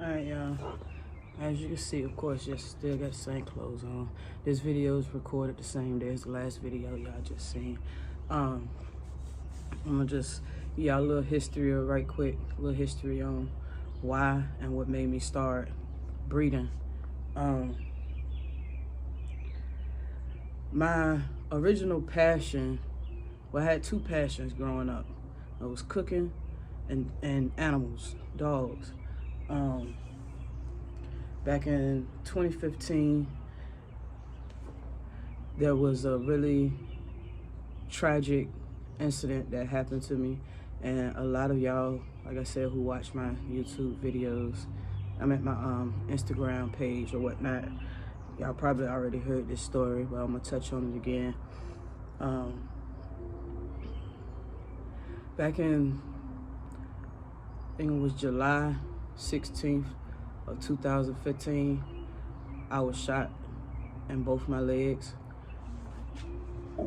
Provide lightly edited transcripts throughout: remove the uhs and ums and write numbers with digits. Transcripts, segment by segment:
Alright, y'all. As you can see, of course, still got the same clothes on. This video is recorded the same day as the last video y'all just seen. I'm gonna just give y'all a little history right quick, a little history on why and what made me start breeding. My original passion, well, I had two passions growing up. It was cooking and animals, dogs. Back in 2015, there was a really tragic incident that happened to me, and a lot of y'all, like I said, who watch my YouTube videos, I'm at my Instagram page or whatnot, y'all probably already heard this story, but I'm gonna touch on it again. Back in, I think it was July 16th of 2015, I was shot in both my legs. I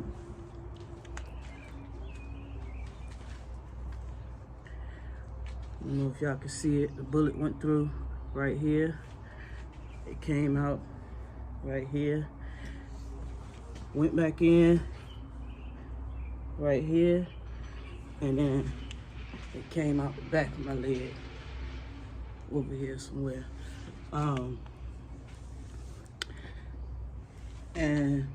don't know if y'all can see it. The bullet went through right here. It came out right here. Went back in right here. And then it came out the back of my leg over here somewhere. And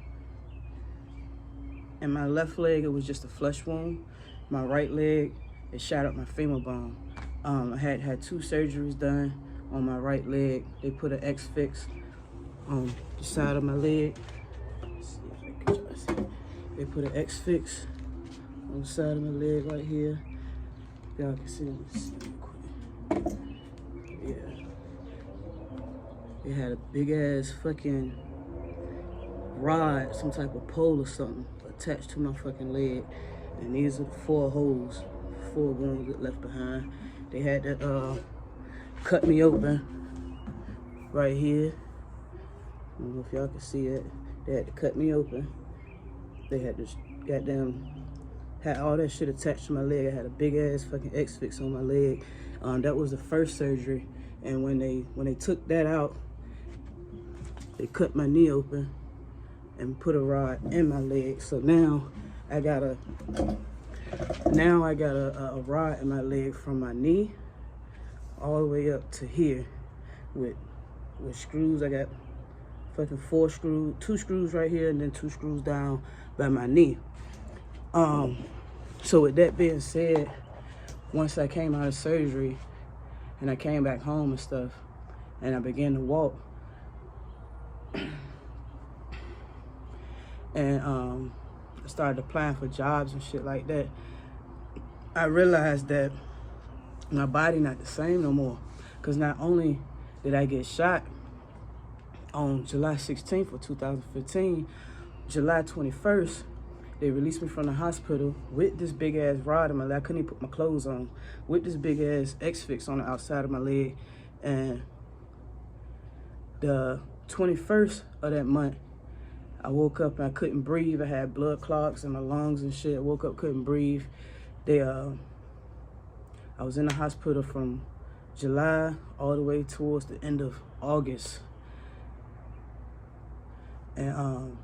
in my left leg, it was just a flesh wound. My right leg, it shot up my femur bone. I had two surgeries done on my right leg. They put an X-Fix on the side of my leg. Let's see if I can try to see. They put an X-Fix on the side of my leg right here. Y'all can see this real quick. Yeah. It had a big ass fucking rod, some type of pole or something attached to my fucking leg. And these are the four holes, four wounds that left behind. They had to cut me open right here. I don't know if y'all can see it. They had to cut me open. They had this had all that shit attached to my leg. I had a big ass fucking X-Fix on my leg. That was the first surgery. And when they took that out, they cut my knee open and put a rod in my leg. So now I got a rod in my leg from my knee all the way up to here with screws. I got fucking two screws right here, and then two screws down by my knee. So with that being said, once I came out of surgery and I came back home and stuff, and I began to walk, and I started applying for jobs and shit like that, I realized that my body not the same no more. Because not only did I get shot on July 16th of 2015, July 21st, they released me from the hospital with this big ass rod in my leg. I couldn't even put my clothes on, with this big ass X-Fix on the outside of my leg. And the 21st of that month, I woke up and I couldn't breathe. I had blood clots in my lungs and shit. I woke up, couldn't breathe. I was in the hospital from July all the way towards the end of August. And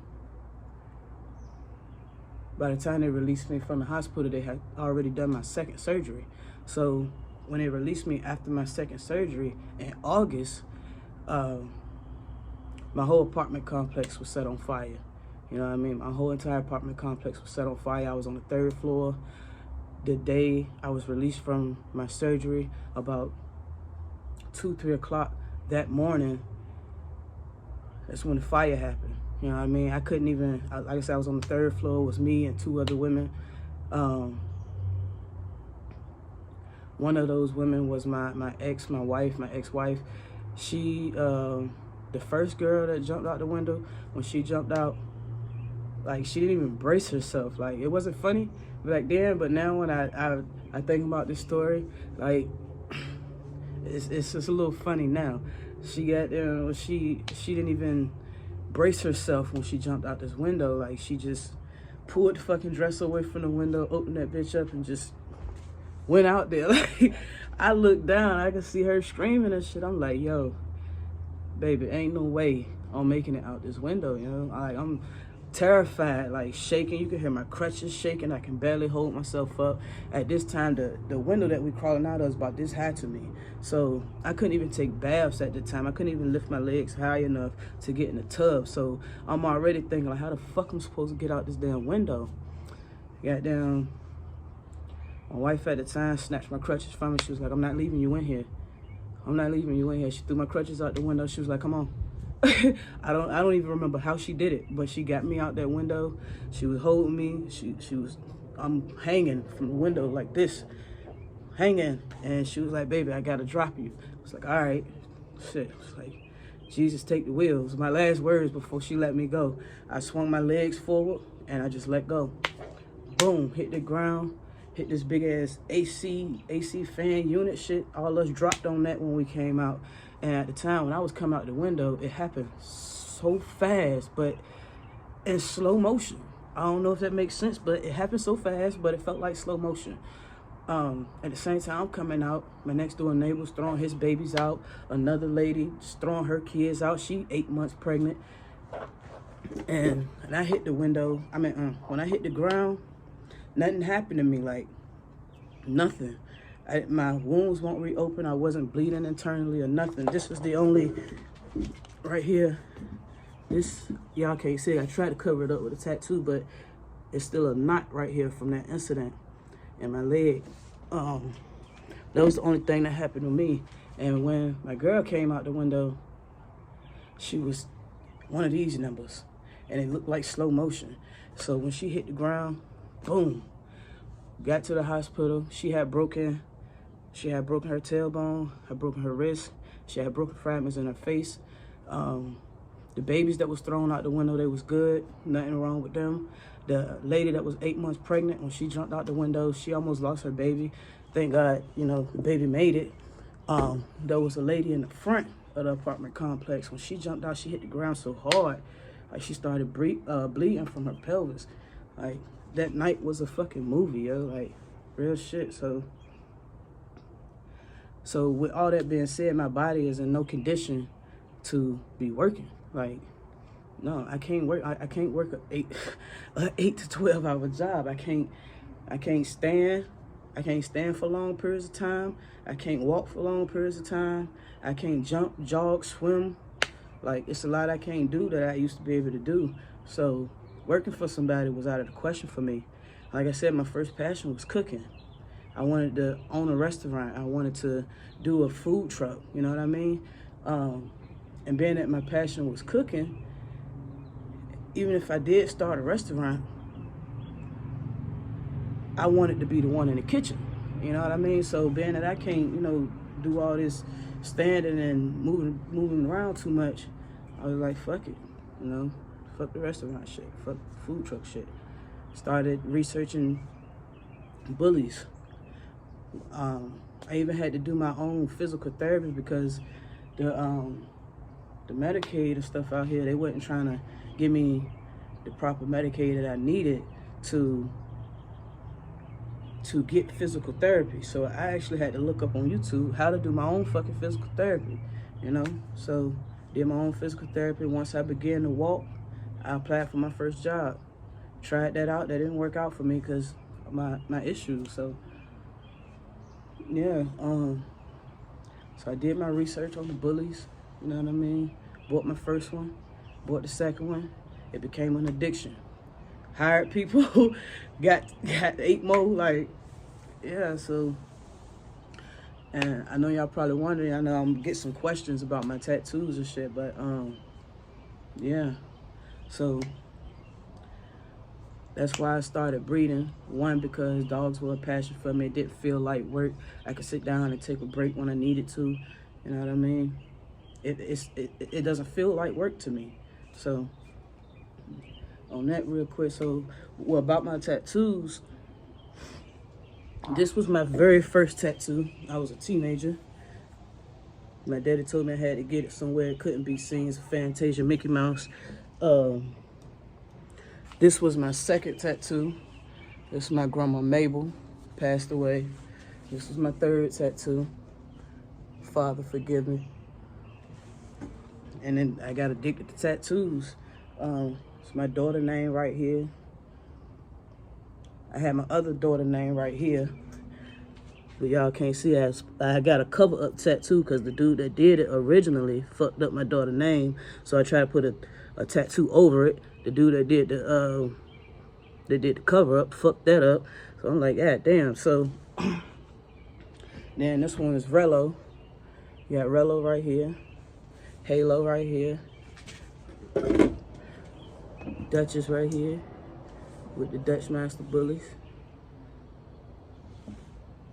by the time they released me from the hospital, they had already done my second surgery. So when they released me after my second surgery in August, my whole apartment complex was set on fire. You know what I mean? My whole entire apartment complex was set on fire. I was on the 3rd floor. The day I was released from my surgery, about 2-3 o'clock that morning, that's when the fire happened. You know what I mean? I couldn't even, like I said, I was on the 3rd floor. It was me and two other women. One of those women was my ex-wife. She, the first girl that jumped out the window, when she jumped out, like, she didn't even brace herself. Like, it wasn't funny back then, but now when I think about this story, like, it's just a little funny now. She got there, she didn't even brace herself when she jumped out this window. Like, she just pulled the fucking dresser away from the window, opened that bitch up, and just went out there. Like, I looked down, I could see her screaming and shit. I'm like, yo, baby, ain't no way I'm making it out this window, you know? Like, I'm terrified, like shaking. You can hear my crutches shaking. I can barely hold myself up. At this time, the window that we crawling out of is about this high to me. So I couldn't even take baths at the time. I couldn't even lift my legs high enough to get in the tub. So I'm already thinking, like, how the fuck I'm supposed to get out this damn window? Goddamn, my wife at the time snatched my crutches from me. She was like, I'm not leaving you in here. I'm not leaving you in here. She threw my crutches out the window. She was like, come on. I don't even remember how she did it, but she got me out that window. She was holding me. I'm hanging from the window like this, hanging, and she was like, baby, I gotta drop you. I was like, all right. Shit. I was like, Jesus, take the wheels. My last words before she let me go. I swung my legs forward and I just let go. Boom, hit the ground, hit this big ass AC fan unit shit. All us dropped on that when we came out. And at the time when I was coming out the window, it happened so fast, but in slow motion. I don't know if that makes sense, but it happened so fast, but it felt like slow motion. At the same time I'm coming out, my next door neighbor's throwing his babies out. Another lady just throwing her kids out. She 8 months pregnant. And I hit the window. When I hit the ground, nothing happened to me, like nothing. My wounds won't reopen. I wasn't bleeding internally or nothing. This was the only, right here, this, y'all can't see it. I tried to cover it up with a tattoo, but it's still a knot right here from that incident in my leg. That was the only thing that happened to me. And when my girl came out the window, she was one of these numbers, and it looked like slow motion. So when she hit the ground, boom, got to the hospital. She had broken her tailbone, had broken her wrist. She had broken fragments in her face. The babies that was thrown out the window, they was good, nothing wrong with them. The lady that was 8 months pregnant, when she jumped out the window, she almost lost her baby. Thank God, you know, the baby made it. There was a lady in the front of the apartment complex. When she jumped out, she hit the ground so hard, like she started bleeding from her pelvis. Like, that night was a fucking movie, yo, like, real shit. So with all that being said, my body is in no condition to be working. Like, no, I can't work. I can't work a 8 to 12 hour job. I can't stand. I can't stand for long periods of time. I can't walk for long periods of time. I can't jump, jog, swim. Like, it's a lot I can't do that I used to be able to do. So working for somebody was out of the question for me. Like I said, my first passion was cooking. I wanted to own a restaurant. I wanted to do a food truck, you know what I mean? And being that my passion was cooking, even if I did start a restaurant, I wanted to be the one in the kitchen, you know what I mean? So being that I can't, you know, do all this standing and moving around too much, I was like, fuck it, you know? Fuck the restaurant shit, fuck the food truck shit. Started researching bullies. I even had to do my own physical therapy because the Medicaid and stuff out here, they wasn't trying to give me the proper Medicaid that I needed to get physical therapy. So I actually had to look up on YouTube how to do my own fucking physical therapy, you know? So did my own physical therapy. Once I began to walk, I applied for my first job. Tried that out. That didn't work out for me because of my issues. So yeah, so I did my research on the bullies, you know what I mean? Bought my first one, bought the second one. It became an addiction. Hired people, got 8 more, like, yeah, so. And I know y'all probably wondering, I know I'm gonna get some questions about my tattoos and shit, but yeah, so that's why I started breeding. One, because dogs were a passion for me. It didn't feel like work. I could sit down and take a break when I needed to. You know what I mean? It doesn't feel like work to me. So on that real quick, so well, about my tattoos, this was my very first tattoo. I was a teenager. My daddy told me I had to get it somewhere it couldn't be seen. It's a Fantasia Mickey Mouse. This was my second tattoo. This is my grandma Mabel, passed away. This is my third tattoo. Father, forgive me. And then I got addicted to tattoos. It's my daughter's name right here. I had my other daughter's name right here. But y'all can't see, I got a cover-up tattoo because the dude that did it originally fucked up my daughter's name. So I tried to put a tattoo over it. The dude that did the cover-up fucked that up. So I'm like, ah, damn. So then this one is Rello. You got Rello right here. Halo right here. Duchess right here with the Dutch Master Bullies.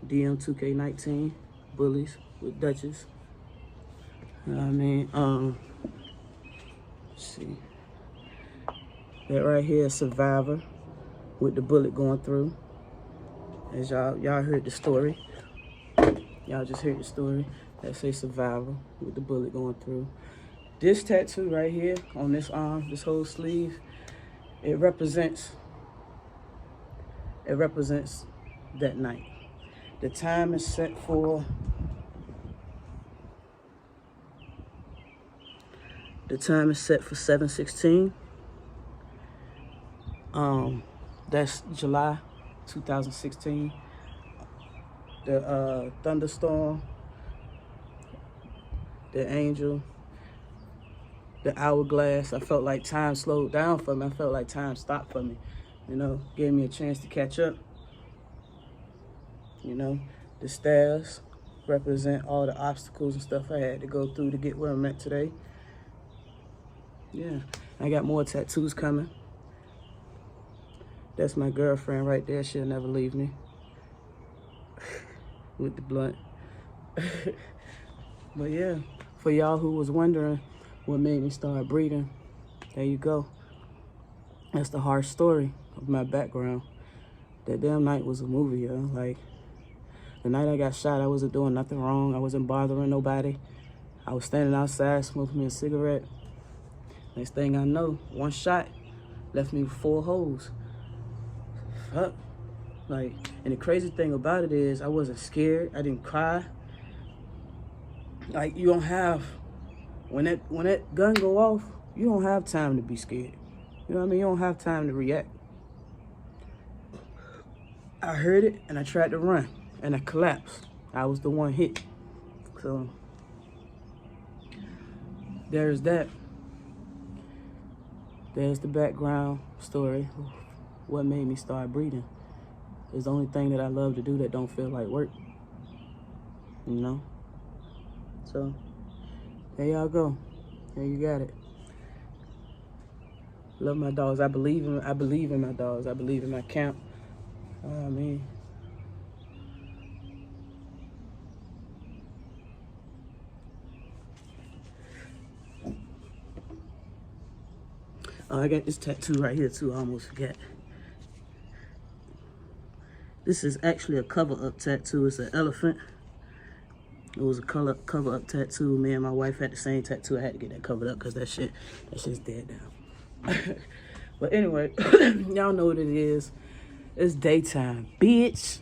DM2K19 Bullies with Duchess. I mean, let's see. That right here is Survivor with the bullet going through. As y'all heard the story. Y'all just heard the story. That say Survivor with the bullet going through. This tattoo right here on this arm, this whole sleeve, it represents that night. The time is set for the time is set for 7/16. That's July 2016. The thunderstorm, the angel, the hourglass. I felt like time slowed down for me. I felt like time stopped for me. You know, gave me a chance to catch up. You know, the stairs represent all the obstacles and stuff I had to go through to get where I'm at today. Yeah, I got more tattoos coming. That's my girlfriend right there. She'll never leave me. With the blunt. But yeah, for y'all who was wondering what made me start breathing, there you go. That's the harsh story of my background. That damn night was a movie, yo. Like, the night I got shot, I wasn't doing nothing wrong. I wasn't bothering nobody. I was standing outside smoking me a cigarette. Next thing I know, one shot left me with 4 holes. Fuck. Like, and the crazy thing about it is I wasn't scared. I didn't cry. Like, you don't have, when that gun go off, you don't have time to be scared. You know what I mean? You don't have time to react. I heard it and I tried to run and I collapsed. I was the one hit. So there's that. There's the background story. What made me start breathing. It's the only thing that I love to do that don't feel like work. You know? So there y'all go. There you got it. Love my dogs. I believe in my dogs. I believe in my camp. I mean, I got this tattoo right here too. I almost forgot. This is actually a cover-up tattoo. It's an elephant. It was a cover-up tattoo. Me and my wife had the same tattoo. I had to get that covered up because that shit's dead now. But anyway, y'all know what it is. It's daytime, bitch.